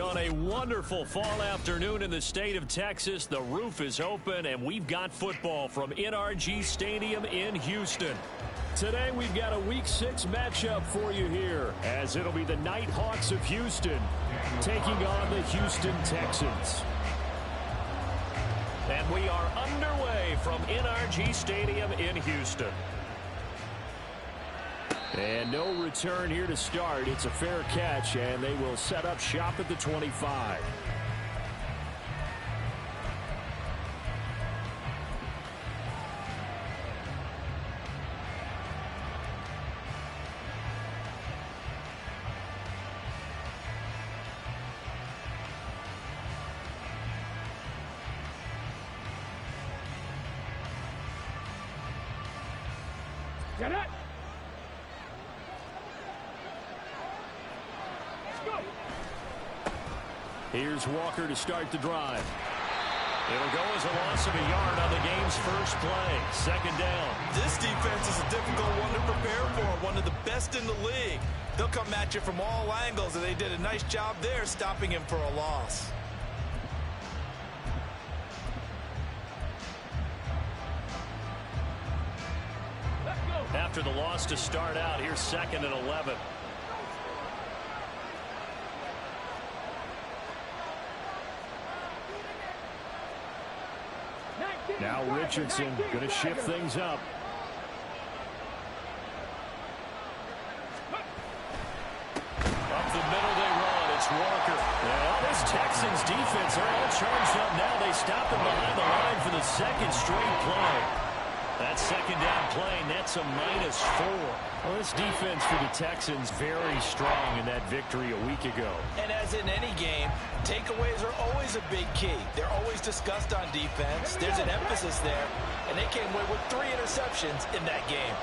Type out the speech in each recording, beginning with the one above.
On a wonderful fall afternoon in the state of Texas, the roof is open, and we've got football from NRG Stadium in Houston. Today, we've got a Week 6 matchup for you here, as it'll be the Nighthawks of Houston taking on the Houston Texans. And we are underway from NRG Stadium in Houston. And no return here to start. It's a fair catch, and they will set up shop at the 25. Get it! Here's Walker to start the drive. It'll go as a loss of a yard on the game's first play. Second down. This defense is a difficult one to prepare for, one of the best in the league. They'll come at you from all angles, and they did a nice job there stopping him for a loss. After the loss to start out, here's 2nd and 11. Now Richardson going to shift things up. Up the middle they run. It's Walker. Well, this Texans defense, they're all charged up now. They stop him behind the line for the second straight play. That second down play, that's a -4. Well, this defense for the Texans very strong in that victory a week ago. And as in any game, takeaways are always a big key. They're always discussed on defense. There's an emphasis there, and they came away with 3 interceptions in that game.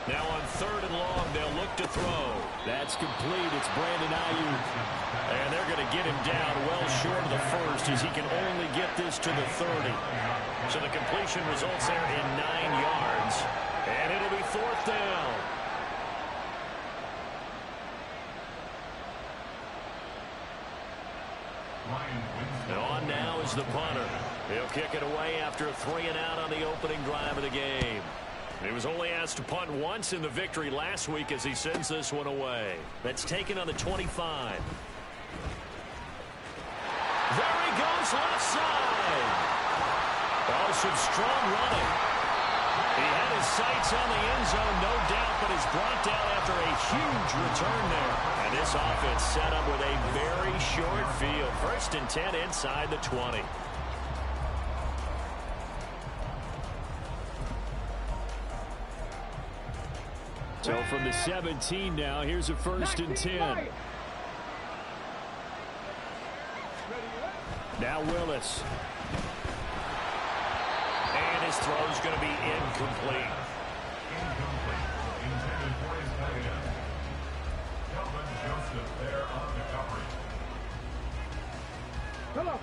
Now on 3rd and long, they'll look to throw. That's complete. It's Brandon Ayuk. And they're going to get him down well short of the first, as he can only get this to the 30. So the completion results there in 9 yards. And it'll be 4th down. And on now is the punter. He'll kick it away after a 3-and-out on the opening drive of the game. He was only asked to punt once in the victory last week as he sends this one away. That's taken on the 25. There he goes, left side. Oh, some strong running. He had his sights on the end zone, no doubt, but is brought down after a huge return there. And this offense set up with a very short field. 1st and 10 inside the 20. So from the 17 now, here's a 1st and 10. Now Willis. And his throw's going to be incomplete.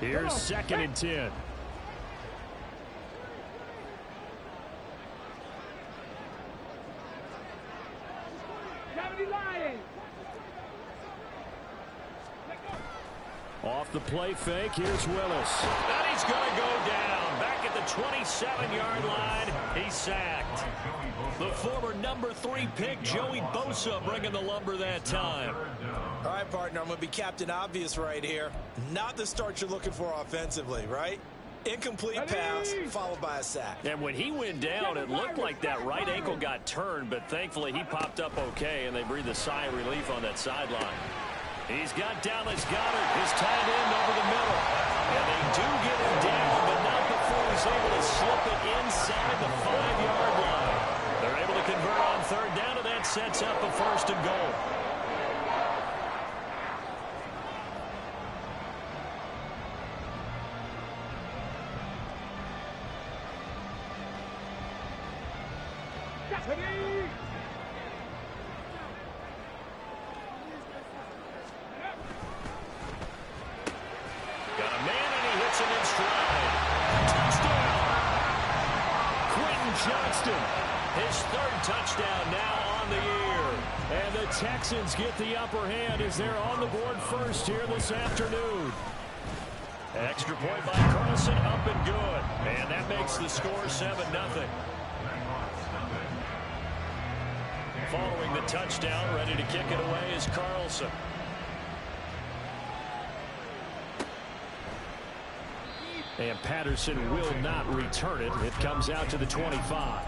Here's 2nd and 10. Off the play fake, here's Willis. And he's going to go down. Back at the 27-yard line, he's sacked. The former number 3 pick, Joey Bosa, bringing the lumber that time. All right, partner, I'm going to be Captain Obvious right here. Not the start you're looking for offensively, right? Incomplete pass, followed by a sack. And when he went down, it looked like that right ankle got turned, but thankfully he popped up okay, and they breathed a sigh of relief on that sideline. He's got Dallas Goedert, his tight end, over the middle. And they do get him down, but not before he's able to slip it inside the 5-yard line. They're able to convert on 3rd down, and that sets up a 1st and goal. Got a man, and he hits him in stride. Johnston. His third touchdown now on the year. And the Texans get the upper hand as they're on the board first here this afternoon. Extra point by Carlson, up and good. And that makes the score 7-0. Following the touchdown, ready to kick it away is Carlson. And Patterson will not return it. It comes out to the 25.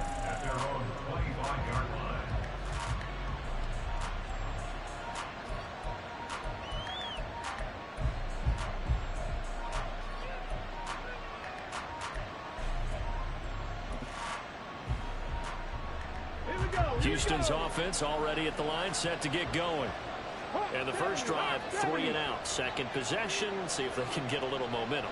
Houston's offense already at the line, set to get going. And the first drive, 3 and out. Second possession, see if they can get a little momentum.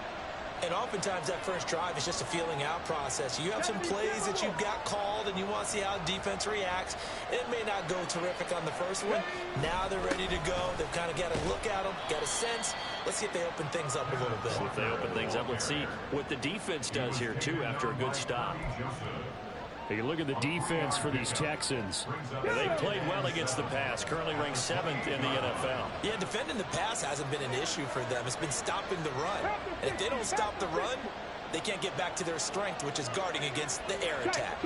And oftentimes that first drive is just a feeling out process. You have some plays that you've got called and you want to see how defense reacts. It may not go terrific on the first one. Now they're ready to go. They've kind of got to look at them, got a sense. Let's see if they open things up a little bit. See if they open things up. Let's see what the defense does here, too, after a good stop. Hey, look at the defense for these Texans. Yeah, they played well against the pass. Currently ranked 7th in the NFL. Yeah, defending the pass hasn't been an issue for them. It's been stopping the run. And if they don't stop the run, they can't get back to their strength, which is guarding against the air attack.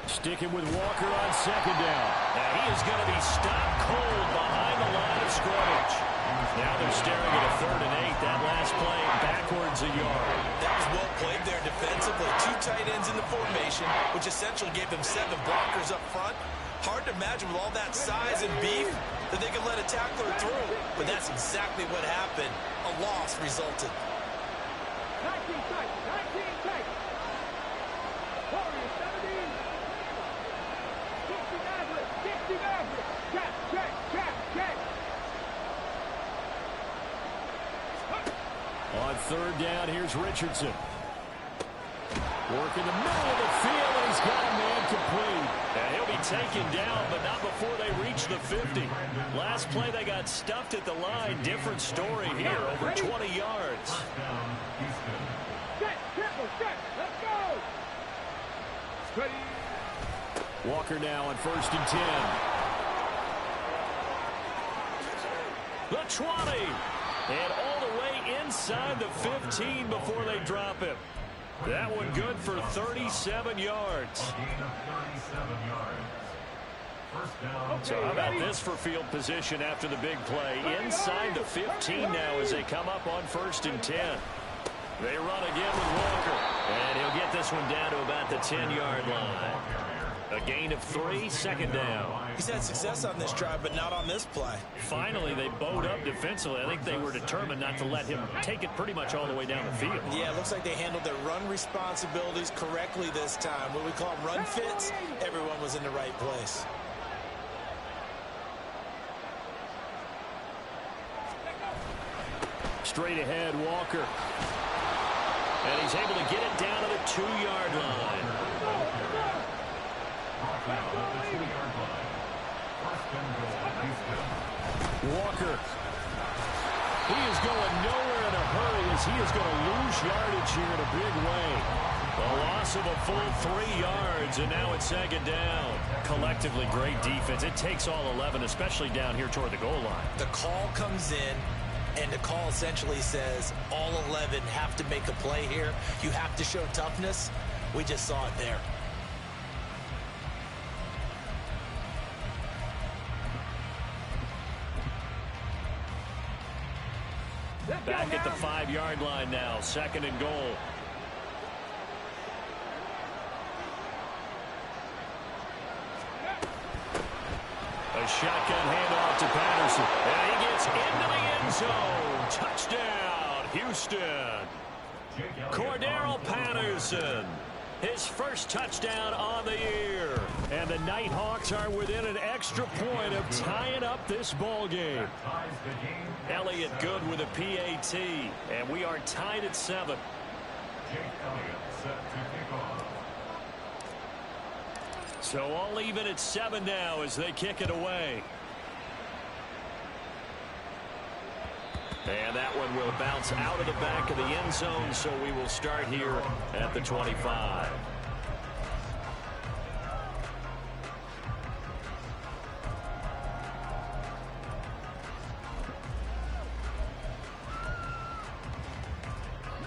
Sticking with Walker on second down. Now he is going to be stopped cold behind the line of scrimmage. Now they're staring at a 3rd and 8. That last play backwards a yard. That was well played there defensively. 2 tight ends in the formation, which essentially gave them 7 blockers up front. Hard to imagine with all that size and beef that they could let a tackler through. But that's exactly what happened. A loss resulted. 19 tight. 19 tight. Warriors 17. 60 Maverick. 60 Maverick. Check. On 3rd down, here's Richardson. Work in the middle of the field, and he's got a man complete. And he'll be taken down, but not before they reach the 50. Last play, they got stuffed at the line. Different story here, over 20 yards. Set. Let's go. Ready. Walker now on 1st and 10. The 20. And all the way inside the 15 before they drop him. That one good for 37 yards. So how about this for field position after the big play? Inside the 15 now as they come up on 1st and 10. They run again with Walker. And he'll get this one down to about the 10-yard line. A gain of 3, 2nd down. He's had success on this drive, but not on this play. Finally, they bowed up defensively. I think they were determined not to let him take it pretty much all the way down the field. Yeah, it looks like they handled their run responsibilities correctly this time. What we call them run fits, everyone was in the right place. Straight ahead, Walker. And he's able to get it down to the 2-yard line. Walker. He is going nowhere in a hurry as he is going to lose yardage here in a big way. A loss of a full 3 yards, and now it's 2nd down. Collectively, great defense. It takes all 11, especially down here toward the goal line. The call comes in, and the call essentially says all 11 have to make a play here. You have to show toughness. We just saw it there. Back at the 5-yard line now, 2nd and goal. A shotgun handoff to Patterson. And he gets into the end zone. Touchdown, Houston. Cordero Patterson. His first touchdown on the year. And the Nighthawks are within an extra point of tying up this ball game. Elliott good with a PAT. And we are tied at 7. So all even at 7 now as they kick it away. And that one will bounce out of the back of the end zone, so we will start here at the 25.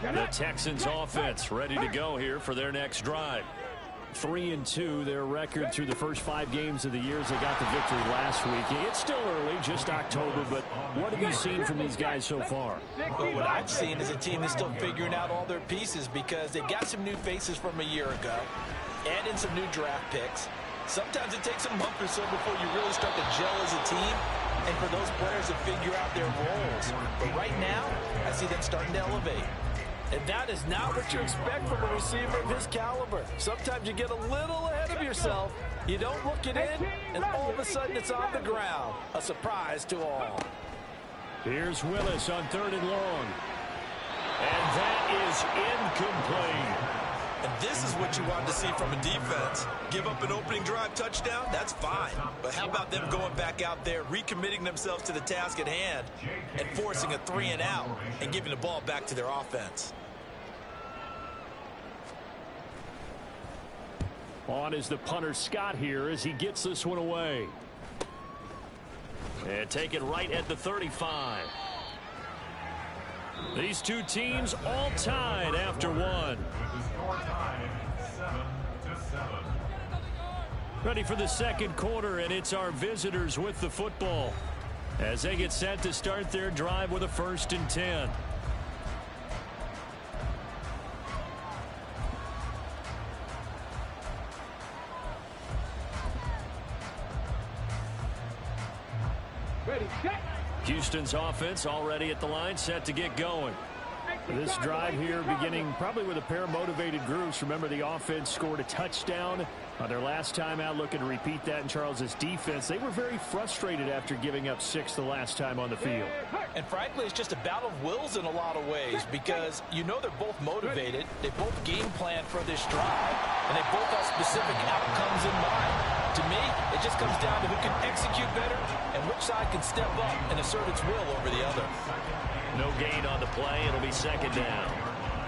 The Texans offense ready to go here for their next drive. 3-2, their record through the first 5 games of the year as they got the victory last week. It's still early, just October, but what have you seen from these guys so far? Well, what I've seen is a team that's still figuring out all their pieces because they got some new faces from a year ago, add in some new draft picks. Sometimes it takes a month or so before you really start to gel as a team and for those players to figure out their roles. But right now, I see them starting to elevate. And that is not what you expect from a receiver of his caliber. Sometimes you get a little ahead of yourself. You don't look it in, and all of a sudden it's on the ground. A surprise to all. Here's Willis on 3rd and long. And that is incomplete. And this is what you want to see from a defense. Give up an opening drive touchdown, that's fine. But how about them going back out there, recommitting themselves to the task at hand, and forcing a 3-and-out, and giving the ball back to their offense. On is the punter Scott here as he gets this one away. And take it right at the 35. These two teams all tied after one. Ready for the second quarter, and it's our visitors with the football as they get set to start their drive with a 1st and 10. Houston's offense already at the line, set to get going. This drive here beginning probably with a pair of motivated groups. Remember, the offense scored a touchdown on their last time out, looking to repeat that in Charles's defense. They were very frustrated after giving up 6 the last time on the field. And frankly, it's just a battle of wills in a lot of ways because you know they're both motivated. They both game plan for this drive, and they both have specific outcomes in mind. To me, it just comes down to who can execute better and which side can step up and assert its will over the other. No gain on the play. It'll be 2nd down.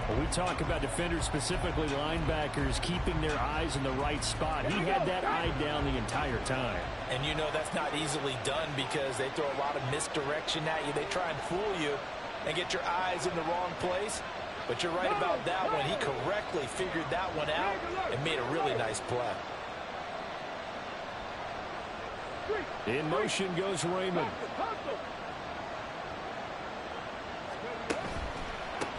Well, we talk about defenders, specifically linebackers, keeping their eyes in the right spot. He had that eye down the entire time. And you know that's not easily done because they throw a lot of misdirection at you. They try and fool you and get your eyes in the wrong place. But you're right about that one. He correctly figured that one out and made a really nice play. In motion goes Raymond.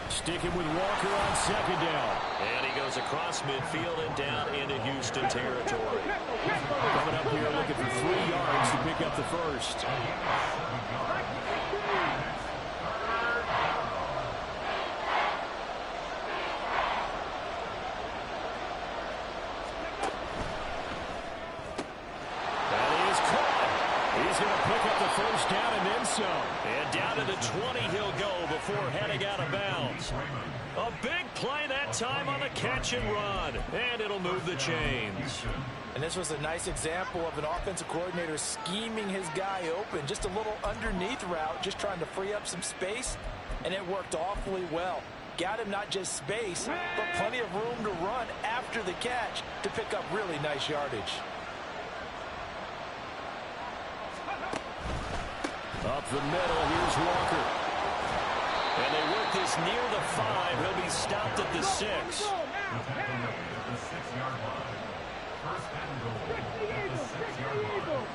Sticking with Walker on 2nd down. And he goes across midfield and down into Houston territory. Coming up here looking for 3 yards to pick up the 1st. Down and then some. And down to the 20 he'll go before heading out of bounds. A big play that time on the catch and run. And it'll move the chains. And this was a nice example of an offensive coordinator scheming his guy open. Just a little underneath route, just trying to free up some space. And it worked awfully well. Got him not just space, but plenty of room to run after the catch to pick up really nice yardage. Up the middle, here's Walker. And they work this near the 5. He'll be stopped at the 6. The 6-yard line. 1st and goal. The 6-yard line.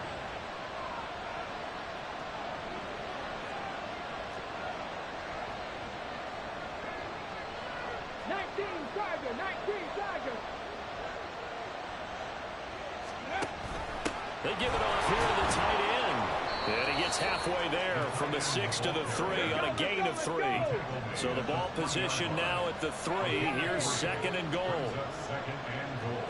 They give it off here to the tight end. And he gets halfway there from the 6 to the 3 on a gain of 3. So the ball position now at the 3. Here's 2nd and goal. 2nd and goal.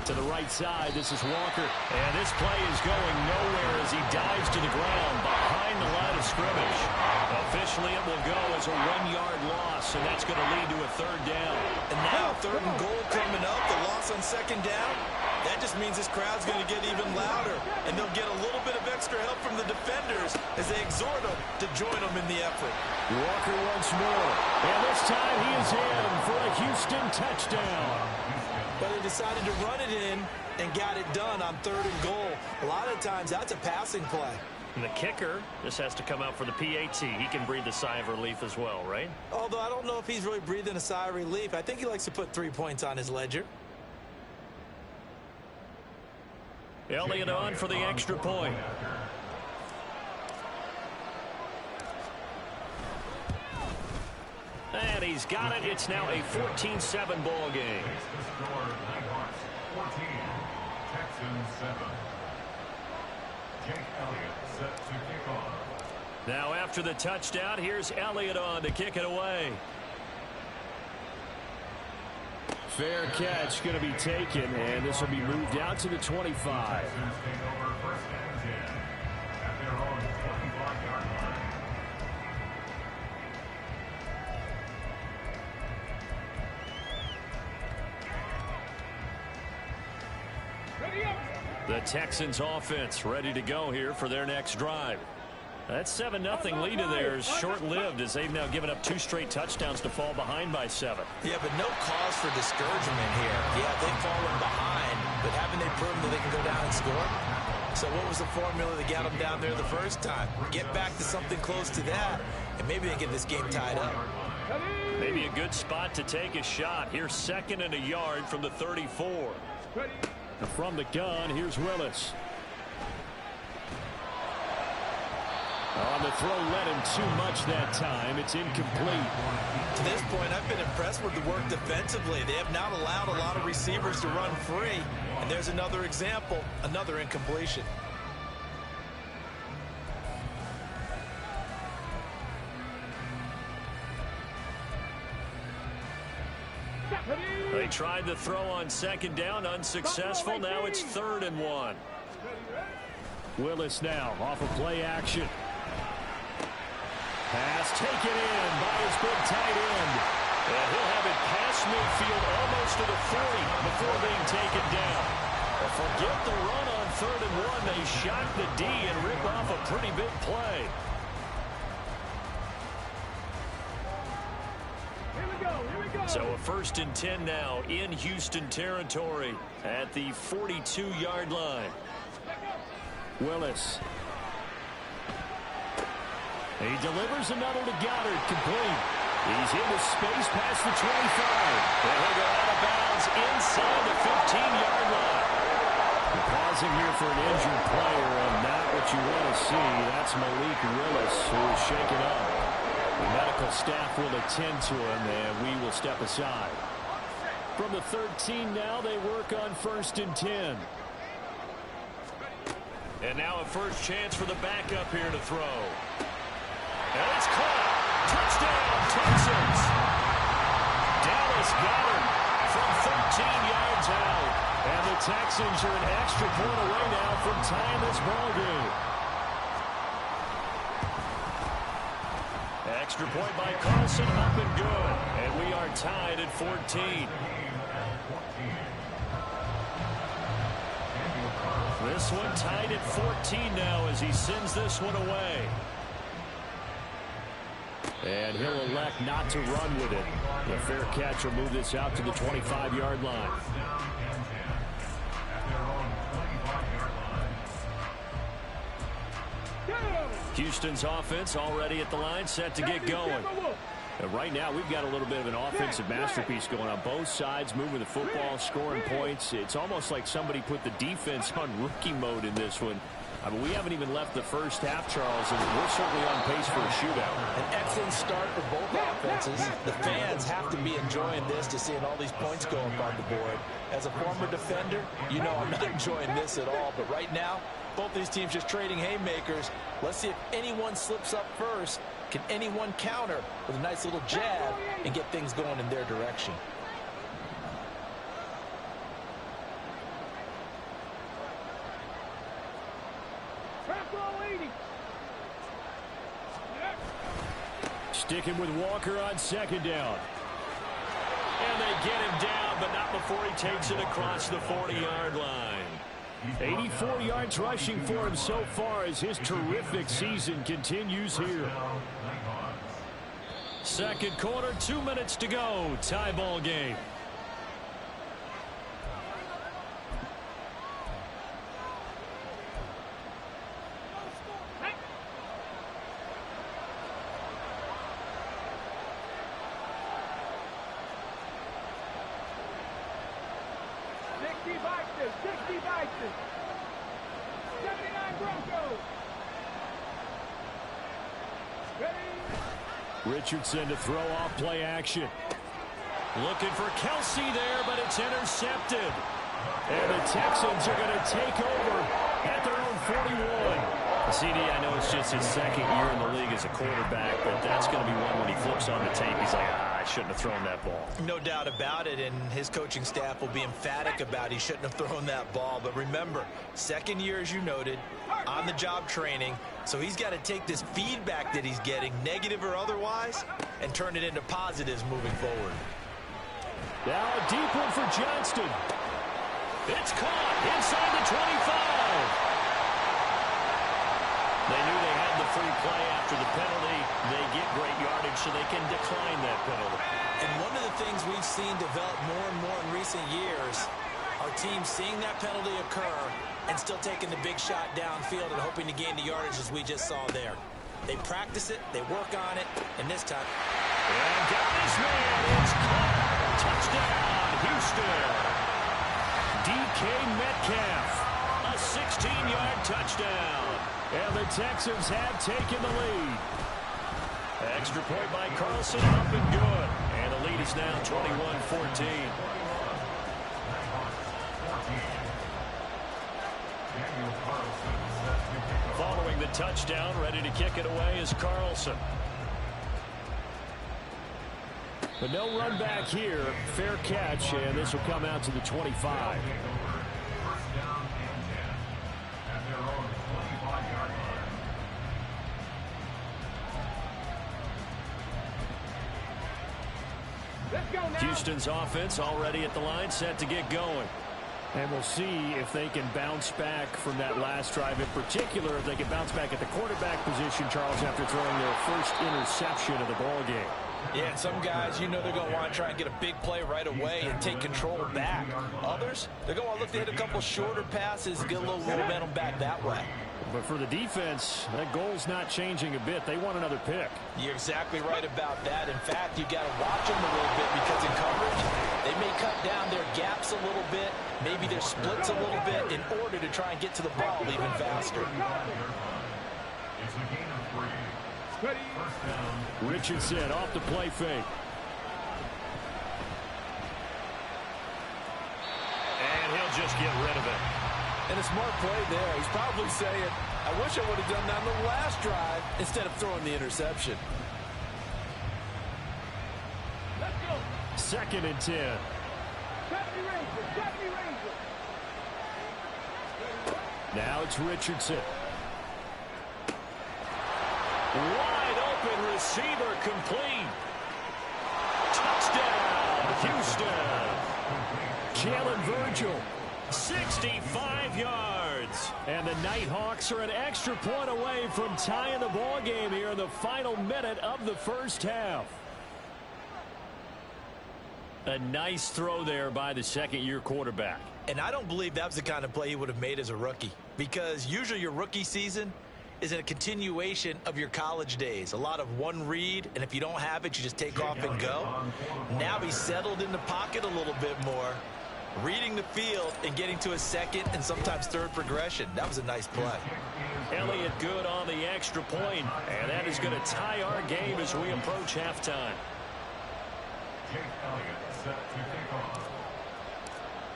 To the right side, this is Walker. And this play is going nowhere as he dives to the ground behind the line of scrimmage. Officially, it will go as a 1-yard loss, and that's going to lead to a third down. And now 3rd and goal coming up, the loss on 2nd down. That just means this crowd's going to get even louder, and they'll get a little bit of extra help from the defenders as they exhort them to join them in the effort. Walker once more, and this time he is in for a Houston touchdown. But they decided to run it in and got it done on 3rd and goal. A lot of times that's a passing play. And the kicker just has to come out for the PAT. He can breathe a sigh of relief as well, right? Although I don't know if he's really breathing a sigh of relief. I think he likes to put 3 points on his ledger. Elliott on for the extra point. And he's got it. It's now a 14-7 ball game. 14, Texans 7. Jake Elliott set to kick off. Now after the touchdown, here's Elliott on to kick it away. Fair catch going to be taken, and this will be moved out to the 25. Texans take over 1st and 10 at their own 25-yard line. Ready up. The Texans offense ready to go here for their next drive. That 7-0 lead of theirs short-lived as they've now given up 2 straight touchdowns to fall behind by 7. Yeah, but no cause for discouragement here. Yeah, they've fallen behind, but haven't they proven that they can go down and score? So what was the formula that got them down there the first time? Get back to something close to that, and maybe they get this game tied up. Maybe a good spot to take a shot. Here's 2nd and a yard from the 34. Ready. From the gun, here's Willis. On the throw, led him too much that time. It's incomplete. To this point, I've been impressed with the work defensively. They have not allowed a lot of receivers to run free. And there's another example, another incompletion. They tried the throw on 2nd down, unsuccessful. Now it's 3rd and 1. Willis now off of play action. Pass taken in by his big tight end. And he'll have it past midfield almost to the 40 before being taken down. But forget the run on 3rd and 1. They shock the D and rip off a pretty big play. So a 1st and 10 now in Houston territory at the 42-yard line. Willis. He delivers another to Goddard, complete. He's into space past the 25. And he'll go out of bounds inside the 15-yard line. We're pausing here for an injured player, and not what you want to see. That's Malik Willis, who is shaken up. The medical staff will attend to him, and we will step aside. From the 13 now, they work on 1st and 10. And now a first chance for the backup here to throw. And it's caught. Touchdown, Texans. Dallas Goedert from 13 yards out. And the Texans are an extra point away now from tying this ball game. Extra point by Carlson, up and good. And we are tied at 14. This one tied at 14 now as he sends this one away. And he'll elect not to run with it. The fair catch will move this out to the 25-yard line. Houston's offense already at the line, set to get going. And right now, we've got a little bit of an offensive masterpiece going on both sides, moving the football, scoring points. It's almost like somebody put the defense on rookie mode in this one. I mean, we haven't even left the first half, Charles, and we're certainly on pace for a shootout. An excellent start for both offenses. The fans have to be enjoying this to seeing all these points go up on the board. As a former defender, you know I'm not enjoying this at all. But right now, both these teams just trading haymakers. Let's see if anyone slips up first. Can anyone counter with a nice little jab and get things going in their direction? Sticking with Walker on second down. And they get him down, but not before he takes it across the 40-yard line. 84 yards rushing for him so far as his terrific season continues here. Second quarter, 2 minutes to go. Tie ball game. Richardson to throw off play action. Looking for Kelsey there, but it's intercepted. And the Texans are going to take over at their own 41. CD, I know it's just his second year in the league as a quarterback, but that's going to be one when he flips on the tape. He's like, I shouldn't have thrown that ball. No doubt about it, and his coaching staff will be emphatic about he shouldn't have thrown that ball. But remember, second year, as you noted, on-the-job training, so he's got to take this feedback that he's getting, negative or otherwise, and turn it into positives moving forward. Now a deep one for Johnston. It's caught inside the 25. They knew they had the free play after the penalty. They get great yardage so they can decline that penalty. And one of the things we've seen develop more and more in recent years are teams seeing that penalty occur and still taking the big shot downfield and hoping to gain the yardage as we just saw there. They practice it, they work on it, and this time. And got his man. It's caught. Touchdown, Houston. DK Metcalf. A 16-yard touchdown. And the Texans have taken the lead. Extra point by Carlson, up and good. And the lead is now 21-14. Following the touchdown, ready to kick it away is Carlson. But no run back here. Fair catch, and this will come out to the 25. Houston's offense already at the line, set to get going. And we'll see if they can bounce back from that last drive. In particular, if they can bounce back at the quarterback position, Charles, after throwing their first interception of the ball game. Yeah, and some guys, you know they're going to want to try and get a big play right away and take control back. Others, they're going to want to look to hit a couple shorter passes, get a little momentum back that way. But for the defense, that goal's not changing a bit. They want another pick. You're exactly right about that. In fact, you've got to watch them a little bit because in coverage, they may cut down their gaps a little bit, maybe their splits a little bit in order to try and get to the ball even faster. Richardson off the play fake. And he'll just get rid of it. And a smart play there. He's probably saying, I wish I would have done that on the last drive instead of throwing the interception. Let's go. 2nd and 10. Now it's Richardson. Wide open receiver complete. Touchdown, Houston. Jalen Virgil. 65 yards. And the Nighthawks are an extra point away from tying the ball game here in the final minute of the first half. A nice throw there by the second-year quarterback. And I don't believe that was the kind of play he would have made as a rookie, because usually your rookie season is a continuation of your college days. A lot of one read, and if you don't have it, you just take off and go. Now he's settled in the pocket a little bit more, reading the field and getting to a second and sometimes third progression. That was a nice play. Elliott good on the extra point, and that is going to tie our game as we approach halftime.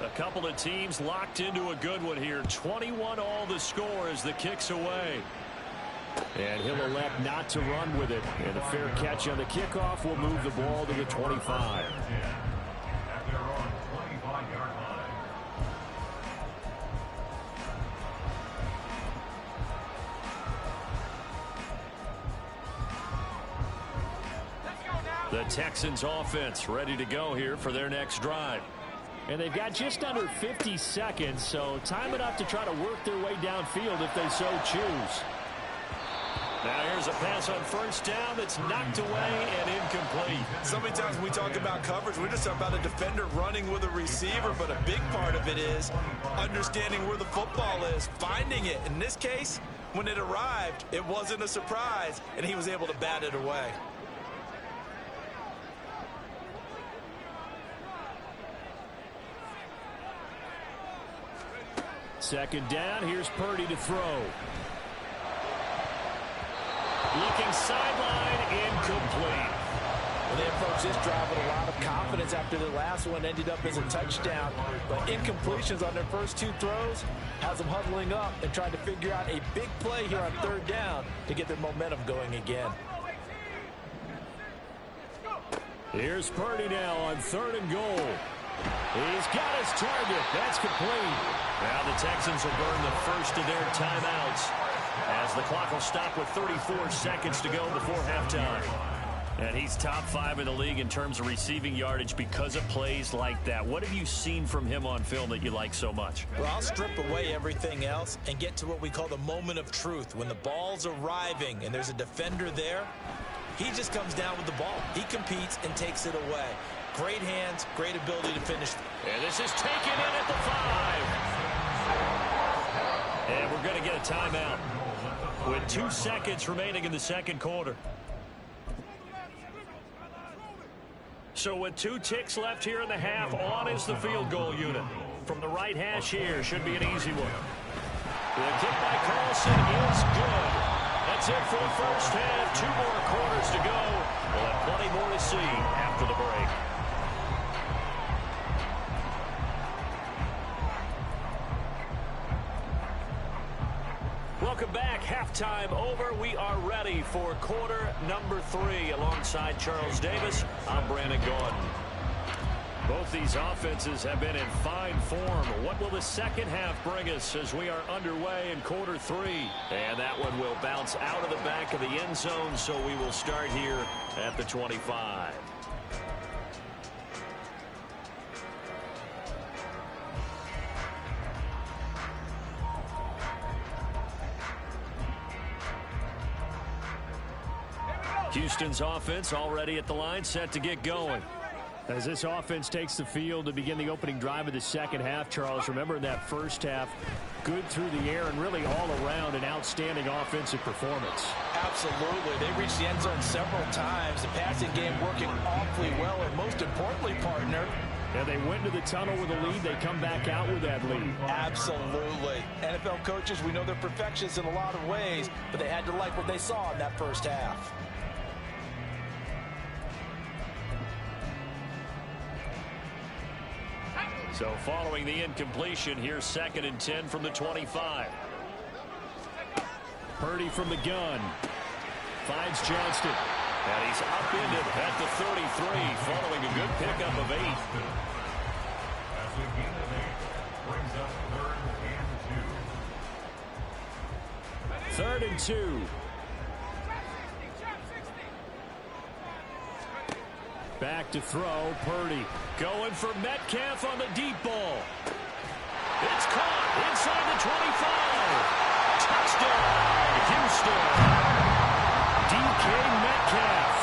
A couple of teams locked into a good one here. 21 all the score as the kick's away. And he'll elect not to run with it. And a fair catch on the kickoff will move the ball to the 25. The Texans offense ready to go here for their next drive. And they've got just under 50 seconds, so time enough to try to work their way downfield if they so choose. Now here's a pass on first down that's knocked away and incomplete. So many times when we talk about coverage, we're just talking about a defender running with a receiver, but a big part of it is understanding where the football is, finding it. In this case, when it arrived, it wasn't a surprise, and he was able to bat it away. Second down, here's Purdy to throw. Looking sideline, incomplete. Well, they approached this drive with a lot of confidence after the last one ended up as a touchdown. But incompletions on their first two throws has them huddling up and trying to figure out a big play here on third down to get their momentum going again. Here's Purdy now on 3rd and goal. He's got his target. That's complete. Now the Texans will burn the first of their timeouts as the clock will stop with 34 seconds to go before halftime. And he's top 5 in the league in terms of receiving yardage because of plays like that. What have you seen from him on film that you like so much? Well, I'll strip away everything else and get to what we call the moment of truth. When the ball's arriving and there's a defender there, he just comes down with the ball. He competes and takes it away. Great hands, great ability to finish. And this is taken in at the 5. And we're going to get a timeout with 2 seconds remaining in the second quarter. So with 2 ticks left here in the half, on is the field goal unit. From the right hash here, should be an easy one. The kick by Carlson is good. That's it for the first half. 2 more quarters to go. We'll have plenty more to see after the break. Welcome back. Halftime over. We are ready for quarter number 3. Alongside Charles Davis, I'm Brandon Gordon. Both these offenses have been in fine form. What will the second half bring us as we are underway in quarter 3? And that one will bounce out of the back of the end zone, so we will start here at the 25. Houston's offense already at the line, set to get going. As this offense takes the field to begin the opening drive of the second half, Charles, remember in that first half, good through the air and really all around an outstanding offensive performance. Absolutely. They reached the end zone several times. The passing game working awfully well, and most importantly, partner, and they went to the tunnel with a lead. They come back out with that lead. Absolutely. NFL coaches, we know they're perfectionists in a lot of ways, but they had to like what they saw in that first half. So following the incompletion, here's 2nd and 10 from the 25. Purdy from the gun. Finds Johnston. And he's upended at the 33 following a good pickup of 8. As we gain the lead, brings up 3rd and 2. 3rd and 2. Back to throw, Purdy. Going for Metcalf on the deep ball. It's caught inside the 25. Touchdown, Houston. DK Metcalf.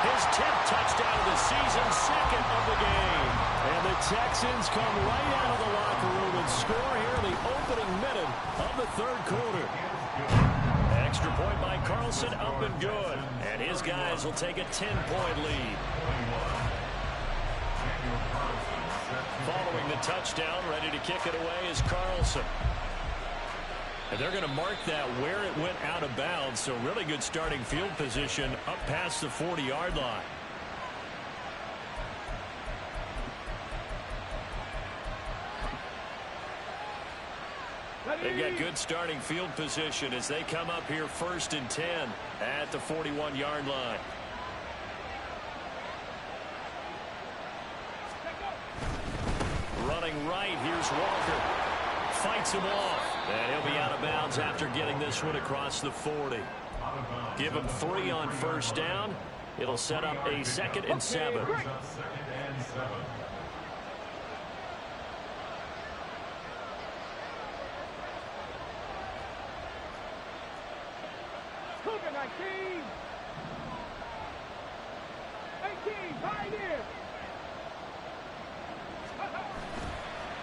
His 10th touchdown of the season, 2nd of the game. And the Texans come right out of the locker room and score here in the opening minute of the 3rd quarter. Extra point by Carlson, up and good. And his guys will take a 10-point lead. Following the touchdown, ready to kick it away is Carlson. And they're going to mark that where it went out of bounds, so really good starting field position up past the 40-yard line. They've got good starting field position as they come up here 1st and 10 at the 41-yard line. Running right, here's Walker. Fights him off, and he'll be out of bounds after getting this one across the 40. Give him 3 on first down, It'll set up a 2nd and 7. Second and 7. Cougar 19. 18, tied in.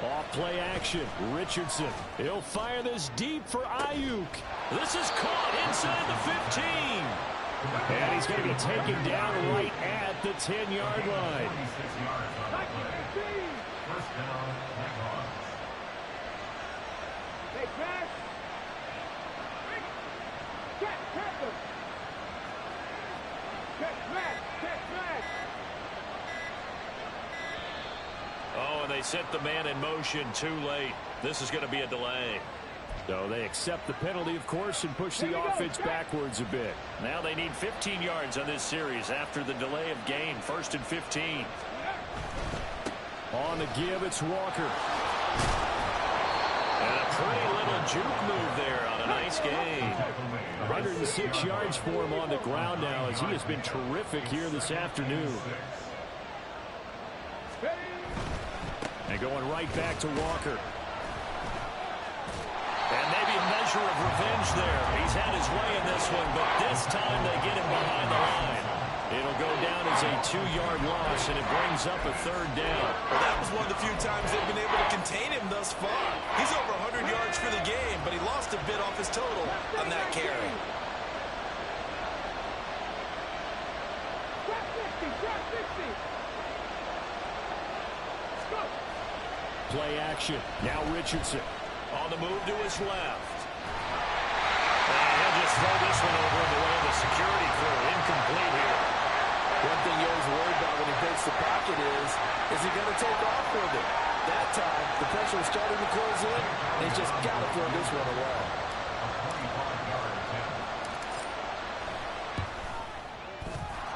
Off play action. Richardson. He'll fire this deep for Ayuk. This is caught inside the 15. And he's going to be taken down right at the 10-yard line. 26 yards on the play. First down, Nighthawks. They pass. Catch them. Catch match. Oh, and they set the man in motion too late. This is going to be a delay. So they accept the penalty, of course, and push the offense backwards a bit. Now they need 15 yards on this series after the delay of game. 1st and 15. On the give, it's Walker. And a pretty little juke move there on a nice gain. 106 yards for him on the ground now as he has been terrific here this afternoon. And going right back to Walker. And maybe a measure of revenge there. He's had his way in this one, but this time they get him behind the line. It'll go down as a 2-yard loss, and it brings up a 3rd down. Well, that was one of the few times they've been able to contain him thus far. He's over 100 yards for the game, but he lost a bit off his total on that carry. Drop 60. Play action. Now Richardson. On the move to his left. And he'll just throw this one over in the way of the security crew. Incomplete here. One thing you always worry about when he breaks the pocket is he going to take off with it? That time, the pressure was starting to close in, and he's just got to throw this one away.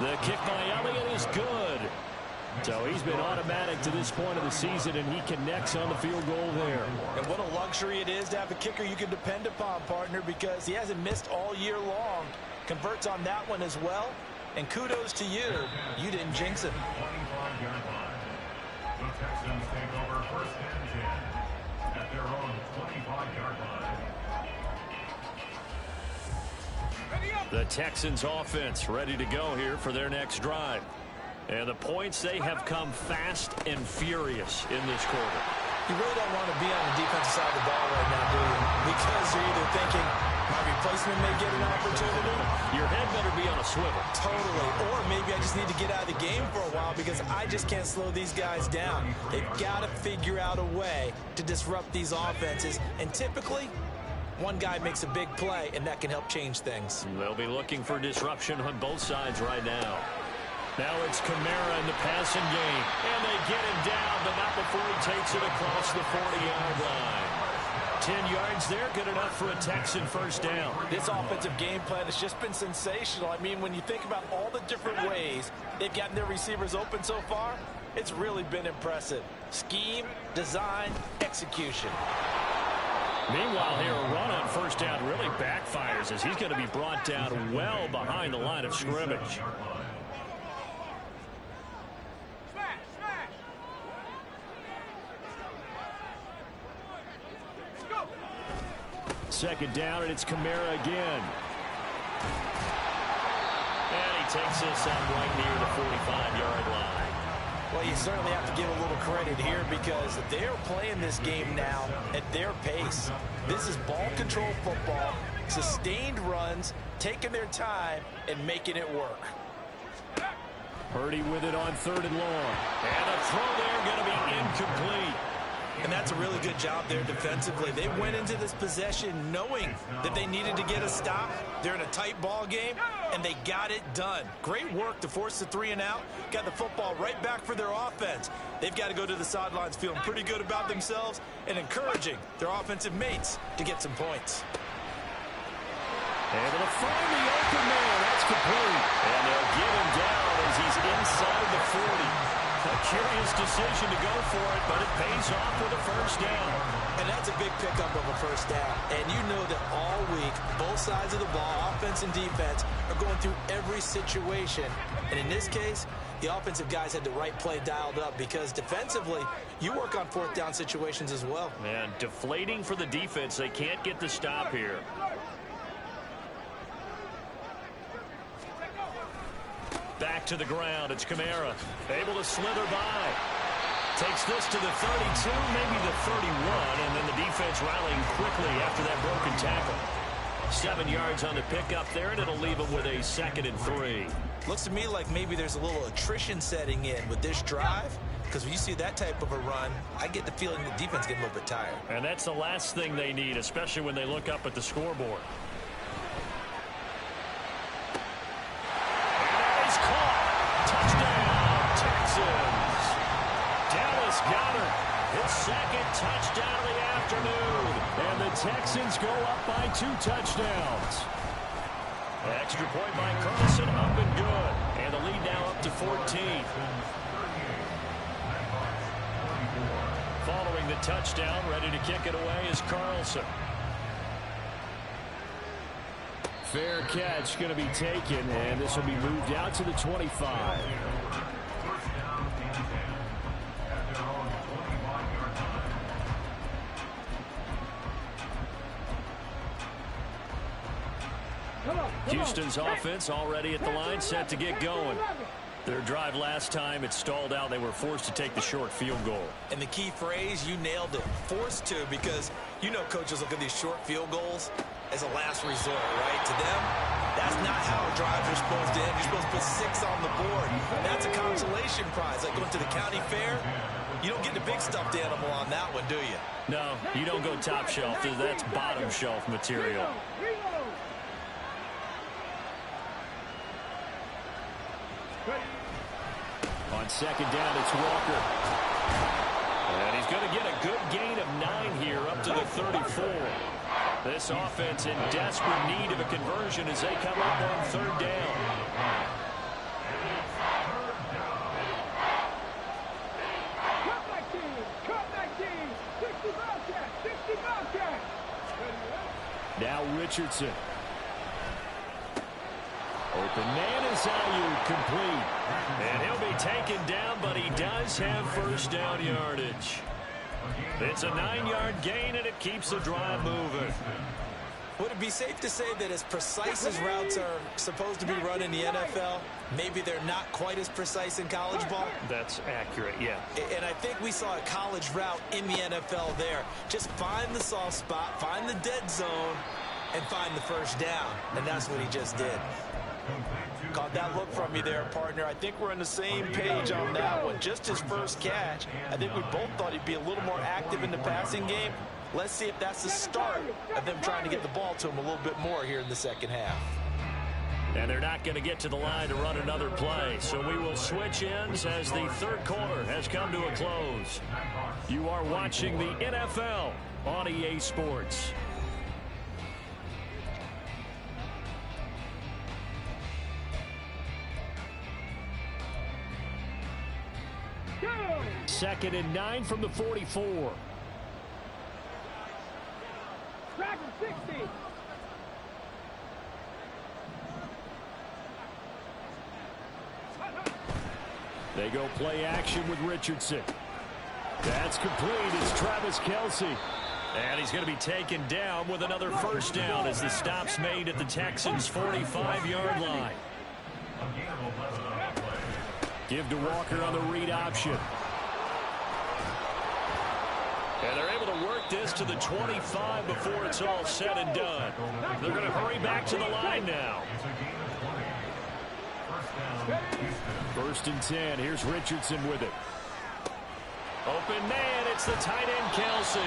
The kick by Elliott is good. So he's been automatic to this point of the season, and he connects on the field goal there. And what a luxury it is to have a kicker you can depend upon, partner, because he hasn't missed all year long. Converts on that one as well. And kudos to you. You didn't jinx him. 25-yard line. The Texans take over 1st and 10 at their own 25-yard line. The Texans offense ready to go here for their next drive. And the points, they have come fast and furious in this quarter. You really don't want to be on the defensive side of the ball right now, do you? Because you're either thinking, my replacement may get an opportunity. Your head better be on a swivel. Totally. Or maybe I just need to get out of the game for a while because I just can't slow these guys down. They've got to figure out a way to disrupt these offenses. And typically, one guy makes a big play, and that can help change things. They'll be looking for disruption on both sides right now. Now it's Kamara in the passing game. And they get him down, but not before he takes it across the 40-yard line. 10 yards there, good enough for a Texan 1st down. This offensive game plan has just been sensational. I mean, when you think about all the different ways they've gotten their receivers open so far, it's really been impressive. Scheme, design, execution. Meanwhile, here, a run on 1st down really backfires as he's going to be brought down well behind the line of scrimmage. Second down, and it's Kamara again. And he takes this up right near the 45-yard line. Well, you certainly have to give a little credit here because they're playing this game now at their pace. This is ball control football, sustained runs, taking their time, and making it work. Purdy with it on 3rd and long. And a throw there going to be incomplete. And that's a really good job there defensively. They went into this possession knowing that they needed to get a stop. They're in a tight ball game, and they got it done. Great work to force the 3 and out. Got the football right back for their offense. They've got to go to the sidelines feeling pretty good about themselves and encouraging their offensive mates to get some points. Able to find the open man. That's complete. And they'll get him down as he's inside the 40. A curious decision to go for it, but it pays off with a first down. And that's a big pickup of a first down. And you know that all week, both sides of the ball, offense and defense, are going through every situation. And in this case, the offensive guys had the right play dialed up because defensively, you work on fourth down situations as well. Man, deflating for the defense. They can't get the stop here. Back to the ground. It's Kamara. Able to slither by. Takes this to the 32, maybe the 31, and then the defense rallying quickly after that broken tackle. 7 yards on the pickup there, and it'll leave them with a 2nd and 3. Looks to me like maybe there's a little attrition setting in with this drive, because when you see that type of a run, I get the feeling the defense getting a little bit tired. And that's the last thing they need, especially when they look up at the scoreboard. His 2nd touchdown of the afternoon. And the Texans go up by 2 touchdowns. Extra point by Carlson, up and good. And the lead now up to 14. Following the touchdown, ready to kick it away is Carlson. Fair catch going to be taken, and this will be moved out to the 25. Houston's offense already at the line, set to get going. Their drive last time, it stalled out. They were forced to take the short field goal. And the key phrase, you nailed it, forced to, because you know coaches look at these short field goals as a last resort, right? To them, that's not how drives are supposed to end. You're supposed to put 6 on the board. That's a consolation prize. Like going to the county fair, you don't get the big stuffed animal on that one, do you? No, you don't go top shelf. That's bottom shelf material. On 2nd down, it's Walker. And he's going to get a good gain of 9 here up to the 34. This offense in desperate need of a conversion as they come up on 3rd down. Now Richardson. Open man is Ayuk, complete. And he'll be taken down, but he does have first down yardage. It's a 9-yard gain, and it keeps the drive moving. Would it be safe to say that as precise as routes are supposed to be run in the NFL, maybe they're not quite as precise in college ball? That's accurate, yeah. And I think we saw a college route in the NFL there. Just find the soft spot, find the dead zone, and find the first down. And that's what he just did. Caught that look from you there, partner. I think we're on the same page on that one. Just his first catch. I think we both thought he'd be a little more active in the passing game. Let's see if that's the start of them trying to get the ball to him a little bit more here in the second half. And they're not going to get to the line to run another play. So we will switch ends as the 3rd quarter has come to a close. You are watching the NFL on EA Sports. Second and 9 from the 44. Dragon 60. They go play action with Richardson. That's complete. It's Travis Kelce. And he's going to be taken down with another first down as the stop's made at the Texans' 45-yard line. Give to Walker on the read option. And they're able to work this to the 25 before it's all said and done. They're going to hurry back to the line now. 1st and 10. Here's Richardson with it. Open man. It's the tight end Kelce.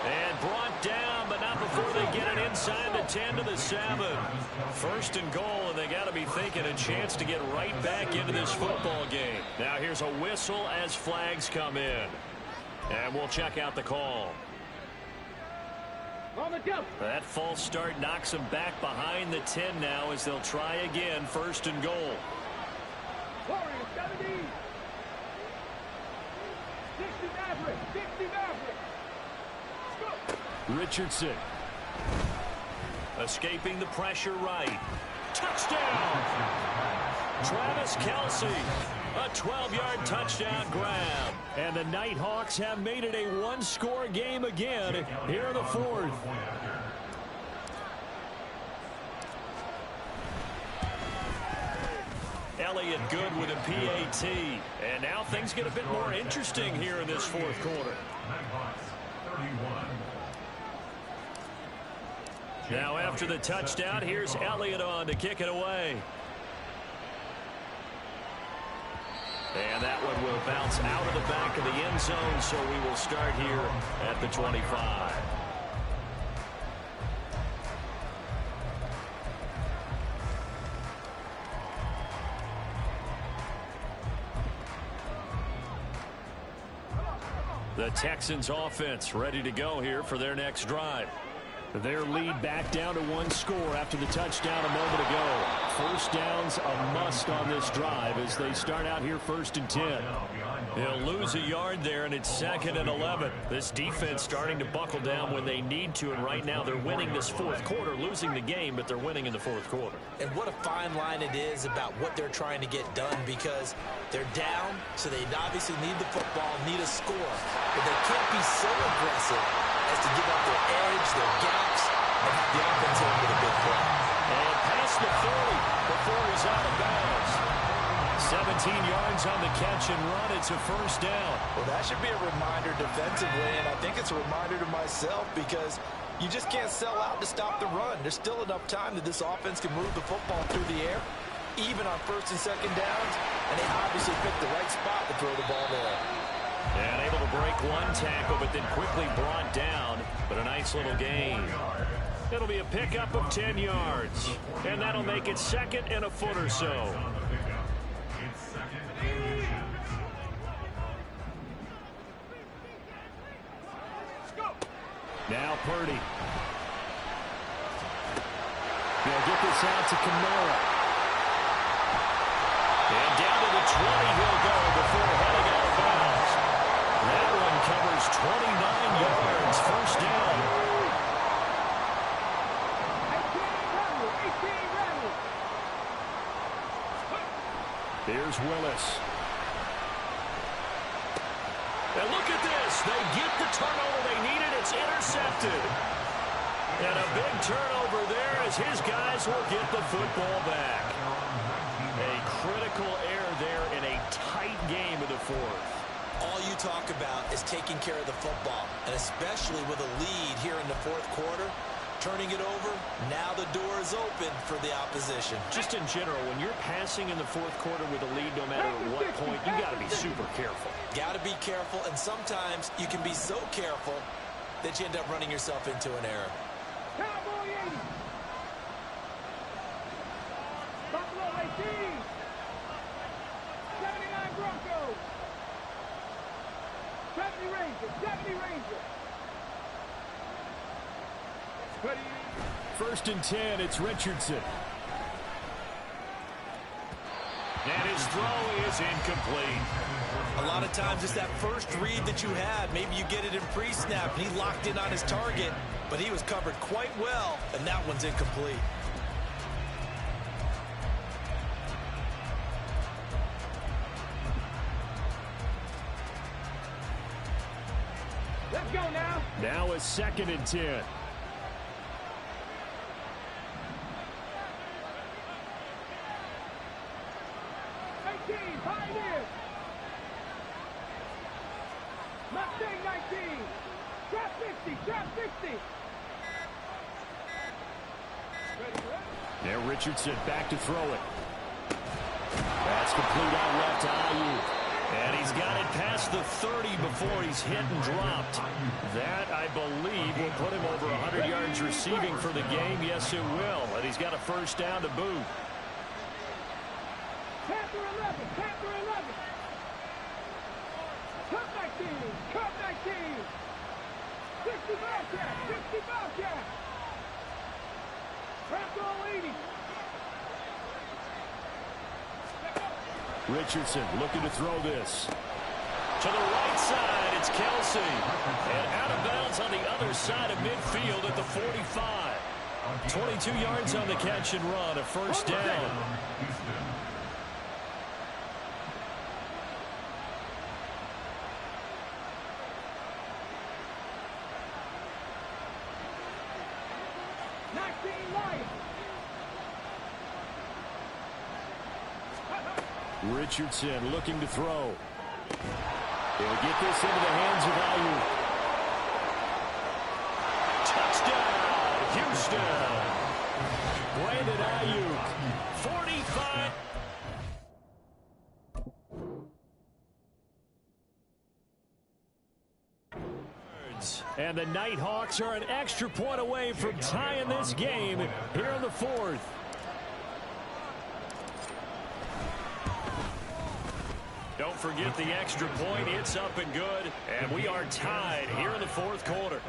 And brought down, but not before they get it inside the 10 to the 7. 1st and goal, and they got to be thinking a chance to get right back into this football game. Now here's a whistle as flags come in. And we'll check out the call. That false start knocks them back behind the 10 now as they'll try again. 1st and goal. 60 Maverick. 60 Maverick. Richardson. Escaping the pressure right. Touchdown! Travis Kelce. A 12-yard touchdown grab. And the Nighthawks have made it a one-score game again here in the fourth. Elliott good with a PAT. And now things get a bit more interesting here in this fourth quarter. Now after the touchdown, here's Elliott on to kick it away. And that one will bounce out of the back of the end zone, so we will start here at the 25. The Texans offense ready to go here for their next drive. Their lead back down to one score after the touchdown a moment ago. First down's a must on this drive as they start out here 1st and 10. They'll lose a yard there, and it's 2nd and 11. This defense starting to buckle down when they need to, and right now they're winning this fourth quarter, losing the game, but they're winning in the fourth quarter. And what a fine line it is about what they're trying to get done, because they're down, so they obviously need the football, need a score, but they can't be so aggressive as to give up their edge, their gaps, and have the offense hit with a big play. And past the 40 before he's out of bounds. 17 yards on the catch and run. It's a first down. Well, that should be a reminder defensively, and I think it's a reminder to myself because you just can't sell out to stop the run. There's still enough time that this offense can move the football through the air, even on 1st and 2nd downs, and they obviously picked the right spot to throw the ball there. And able to break one tackle, but then quickly brought down. But a nice little gain. It'll be a pickup of 10 yards. And that'll make it 2nd and a foot or so. Now Purdy. They'll get this out to Kamara. And down to the 20 he'll go before heading out of bounds. That one covers 29 yards. First down. 18 Here's Willis. And look at this. They get the turnover they needed. It's intercepted. And a big turnover there as his guys will get the football back. A critical error there in a tight game of the fourth. All you talk about is taking care of the football, and especially with a lead here in the fourth quarter, turning it over, now the door is open for the opposition. Just in general, when you're passing in the fourth quarter with a lead, no matter at what point, you got to be super careful. Got to be careful, and sometimes you can be so careful that you end up running yourself into an error. Cowboy 80. Buffalo 18. 79 Broncos. 70 Rangers. 70 Rangers. 1st and 10, it's Richardson. And his throw is incomplete. A lot of times it's that first read that you had. Maybe you get it in pre-snap, and he locked in on his target, but he was covered quite well, and that one's incomplete. Let's go now. Now a 2nd and 10. Pioneers. Mustang 19. Trap 50. Trap 50. Now Richardson back to throw it. That's complete out left to Ayuk. And he's got it past the 30 before he's hit and dropped. That, I believe, will put him over 100 yards receiving for the game. Yes, it will. And he's got a first down to boot. Panther 11. Panther 11. Cup 19. Cup 19. 60 Bobcat. 60 Bobcat. Bronco 80. Richardson looking to throw this. To the right side, it's Kelsey. And out of bounds on the other side of midfield at the 45. 22 yards on the catch and run, a first down. Richardson looking to throw. He'll get this into the hands of Ayuk. Touchdown, Houston. Brandon Ayuk, 45. And the Nighthawks are an extra point away from tying this game here in the fourth. Don't forget the extra point. It's up and good. And we are tied here in the fourth quarter.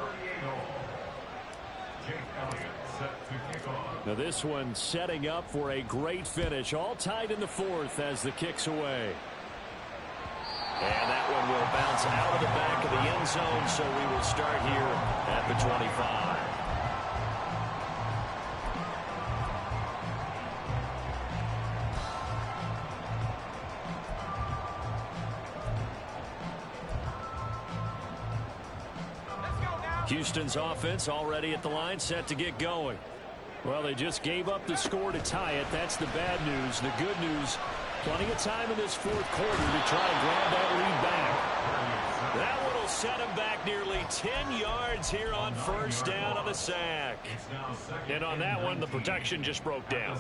Now this one setting up for a great finish. All tied in the fourth as the kick's away. And that one will bounce out of the back of the end zone, so we will start here at the 25. Houston's offense already at the line, set to get going. Well, they just gave up the score to tie it. That's the bad news. The good news, plenty of time in this fourth quarter to try and grab that lead back. That one will set him back nearly 10 yards here on first down on the sack. And on that one, the protection just broke down.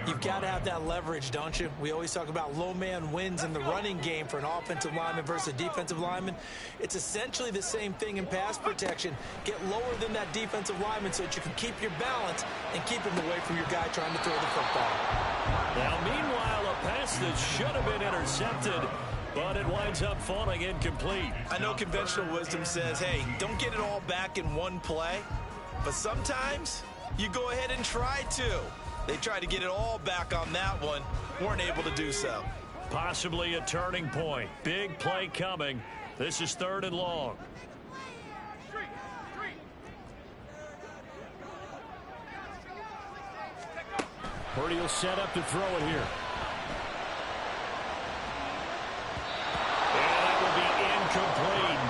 You've got to have that leverage, don't you? We always talk about low man wins in the running game for an offensive lineman versus a defensive lineman. It's essentially the same thing in pass protection. Get lower than that defensive lineman so that you can keep your balance and keep him away from your guy trying to throw the football. Now, meanwhile, a pass that should have been intercepted, but it winds up falling incomplete. I know conventional wisdom says, hey, don't get it all back in one play, but sometimes you go ahead and try to. They tried to get it all back on that one, weren't able to do so. Possibly a turning point. Big play coming. This is 3rd and long. Purdy will set up to throw it here. And that will be incomplete.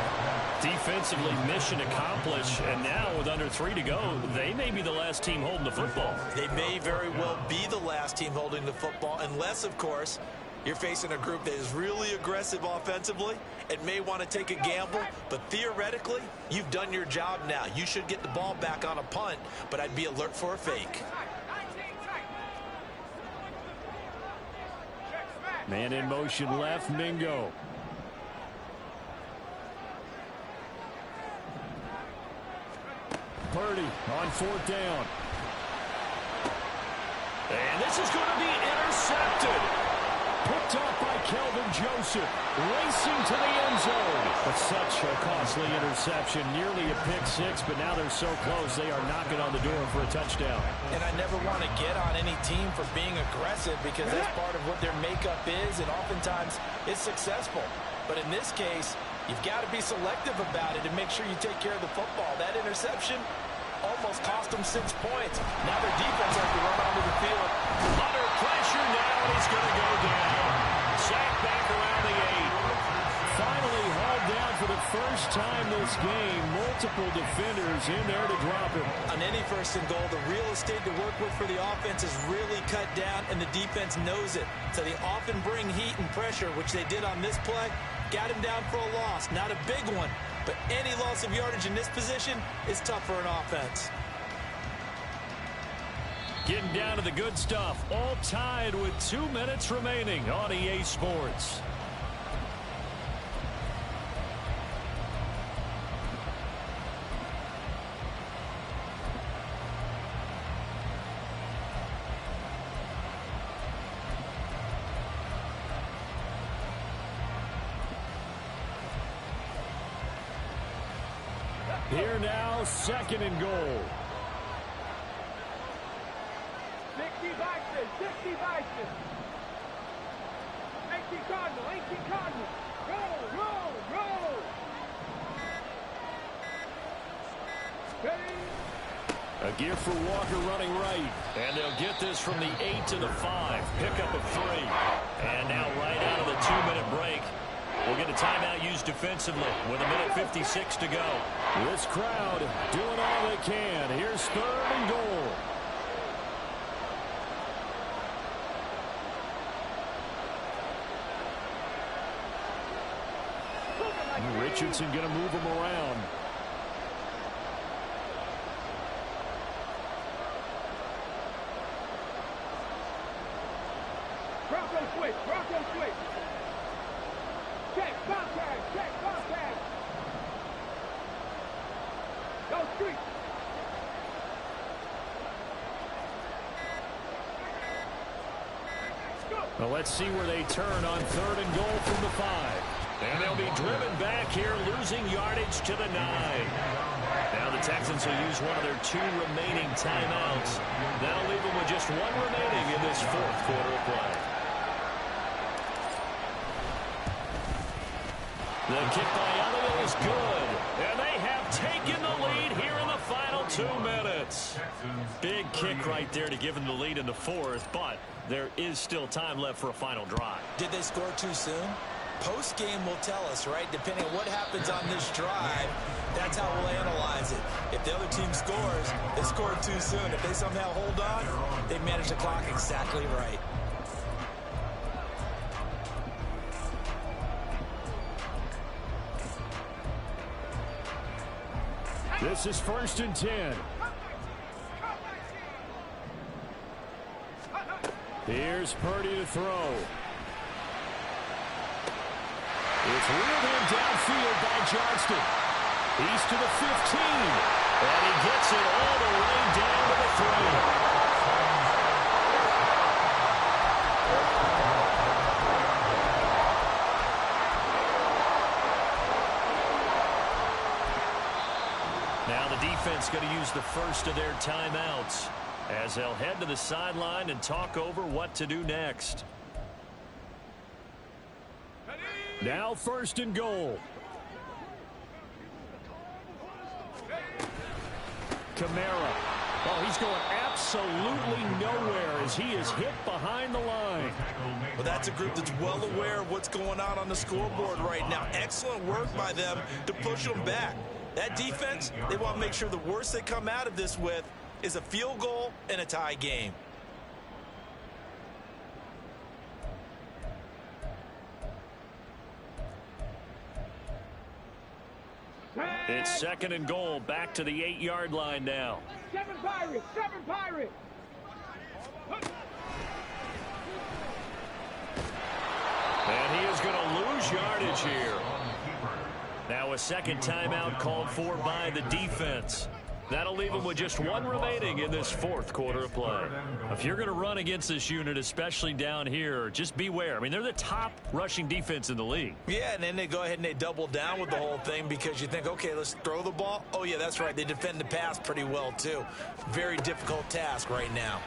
Defensively, mission accomplished. And now with under 3 to go, they may be the last team holding the football. They may very well be the last team holding the football, unless, of course, you're facing a group that is really aggressive offensively and may want to take a gamble. But theoretically, you've done your job now. You should get the ball back on a punt, but I'd be alert for a fake. Man in motion left, Mingo. Purdy on 4th down. And this is going to be intercepted. Picked off by Kelvin Joseph. Racing to the end zone. But such a costly interception. Nearly a pick six, but now they're so close they are knocking on the door for a touchdown. And I never want to get on any team for being aggressive because that's part of what their makeup is, and oftentimes it's successful. But in this case, you've got to be selective about it and make sure you take care of the football. That interception almost cost them 6 points. Now their defense has to run onto the field. Under pressure now, and he's going to go down. Sacked back around the 8. Finally hauled down for the first time this game. Multiple defenders in there to drop him. On any 1st and goal, the real estate to work with for the offense is really cut down, and the defense knows it. So they often bring heat and pressure, which they did on this play. Got him down for a loss. Not a big one, but any loss of yardage in this position is tough for an offense. Getting down to the good stuff. All tied with 2 minutes remaining on EA Sports. Here now, 2nd and goal. 60 Bison, 60 Bison. 18 Cardinal, 18 Cardinal. A gear for Walker running right. And they'll get this from the 8 to the 5. Pickup of 3. And now right out of the 2-minute break, we'll get a timeout used defensively with 1:56 to go. This crowd doing all they can. Here's 3rd and goal. Richardson going to move him around. Bronco switch. Bronco switch. Check. Bobcat. Check. Bobcat. Go street. Well, let's see where they turn on 3rd and goal from the 5. And they'll be driven back here, losing yardage to the 9. Now the Texans will use one of their 2 remaining timeouts. That'll leave them with just 1 remaining in this 4th quarter of play. The kick by Elliott is good. And they have taken the lead here in the final 2 minutes. Big kick right there to give them the lead in the 4th, but there is still time left for a final drive. Did they score too soon? Post-game will tell us, right? Depending on what happens on this drive, that's how we'll analyze it. If the other team scores, they scored too soon. If they somehow hold on, they manage the clock exactly right. This is 1st and 10. Here's Purdy to throw. It's reeled in downfield by Johnston. He's to the 15. And he gets it all the way down to the 3. Now the defense going to use the first of their timeouts as they'll head to the sideline and talk over what to do next. Now 1st and goal. Kamara. Oh, he's going absolutely nowhere as he is hit behind the line. Well, that's a group that's well aware of what's going on the scoreboard right now. Excellent work by them to push them back. That defense, they want to make sure the worst they come out of this with is a field goal and a tie game. It's 2nd and goal, back to the 8-yard line now. 7 Pirates. 7 Pirates. And he is going to lose yardage here. Now a 2nd timeout called for by the defense. That'll leave them with just 1 remaining in this 4th quarter of play. If you're going to run against this unit, especially down here, just beware. I mean, they're the top rushing defense in the league. Yeah, and then they go ahead and they double down with the whole thing because you think, okay, let's throw the ball. Oh, yeah, that's right. They defend the pass pretty well, too. Very difficult task right now.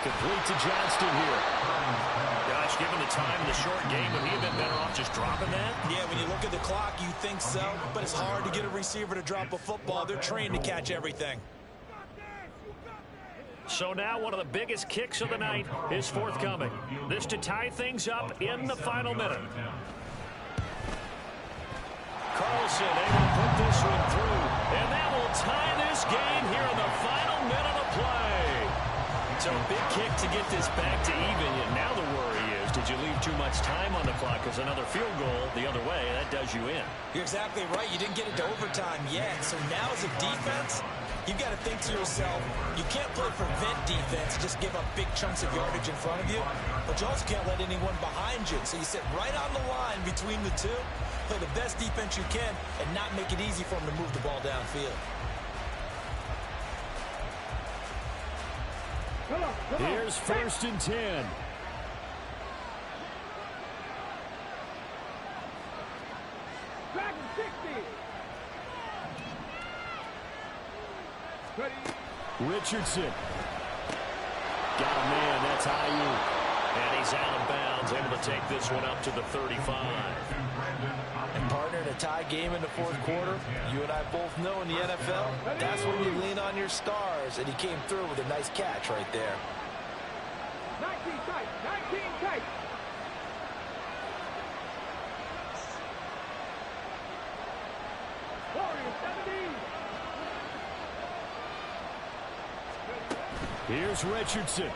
Complete to Johnston here. Gosh, given the time in the short game, would he have been better off just dropping that? Yeah, when you look at the clock, you think so, but it's hard to get a receiver to drop a football. They're trained to catch everything. So now one of the biggest kicks of the night is forthcoming. This to tie things up in the final minute. Carlson able to put this one through, and that will tie this game here in the final minute of play. So a big kick to get this back to even, and now the worry is, did you leave too much time on the clock? Because another field goal the other way, that does you in. You're exactly right. You didn't get it to overtime yet. So now as a defense, you've got to think to yourself, you can't play prevent defense and just give up big chunks of yardage in front of you, but you also can't let anyone behind you. So you sit right on the line between the two, play the best defense you can, and not make it easy for them to move the ball downfield. Here's 1st and 10. Dragon 60. Richardson. Got a man. That's Ayuk. And he's out of bounds, able to take this one up to the 35. And partner, in a tie game in the fourth quarter, you and I both know in the NFL, that's when you lean on your stars, and he came through with a nice catch right there. 19 tight, 19 tight. Here's Richardson.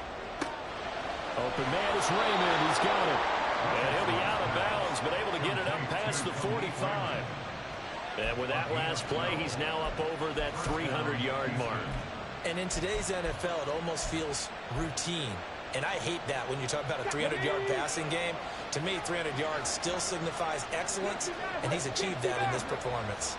Open man is Raymond. He's got it. And he'll be out of bounds, but able to get it up past the 45. And with that last play, he's now up over that 300-yard mark. And in today's NFL, it almost feels routine. And I hate that when you talk about a 300-yard passing game. To me, 300 yards still signifies excellence, and he's achieved that in this performance.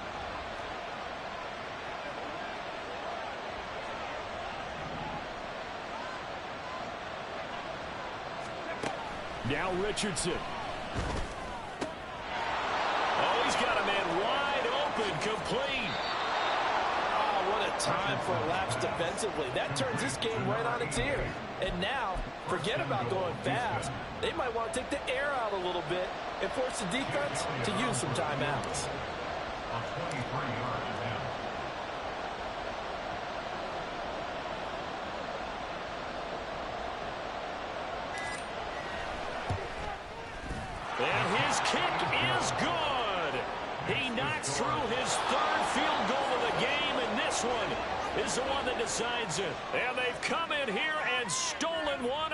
Now Richardson. Oh, he's got a man wide open, complete. Oh, what a time for a lapse defensively. That turns this game right on its ear. And now, forget about going fast. They might want to take the air out a little bit and force the defense to use some timeouts. A 23-yard attempt. And his kick is good. He knocks through his third field goal of the game, and this one is the one that decides it. And they've come in here and stolen one.